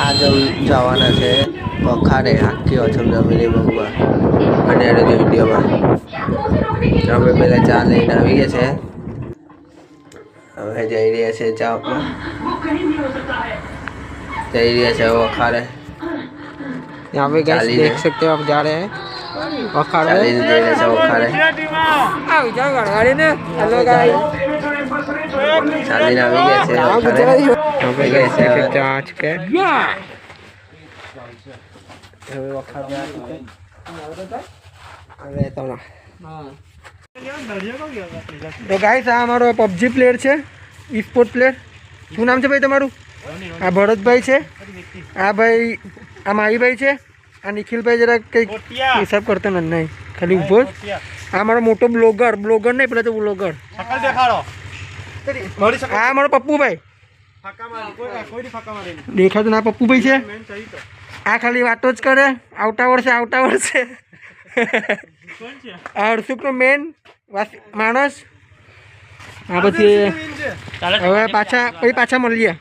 આજે જવાના છે વખાડે આખી ઓછમ જમીને બહુમાં અને એને જો વિડીયોમાં અમે પહેલાં ચા લઈને આવી ગયા છે હવે જઈ રહ્યા છે ચા जय से वो खा रहे यहाँ पे गाइस देख सकते हो आप जा रहे हैं वखाड़ में जय से वो खा रहे आओ जाओ गाड़ी ने हेलो गाइस चाली ना भी गए से यहाँ पे गए से आज के वखाड़ में अरे तो ना तो गाइस आ हमारो पबजी प्लेयर છે ई स्पोर्ट प्लेयर શું નામ છે ભાઈ તમારું આ ભરતભાઈ છે આ ભાઈ આ માહીભાઈ છે આ નિખિલભાઈ જરા કંઈક હિસાબ કરતો નહીં ખાલી ઊભો આ મારો મોટો બ્લોગર નહીં પેલા તો બ્લોગર આ મારો પપ્પુભાઈ દેખાતું ના પપ્પુભાઈ છે આ ખાલી વાતો જ કરે આવતા વર્ષે આ હર્ષુકનો મેન માણસ આ પછી હવે પાછા મળીએ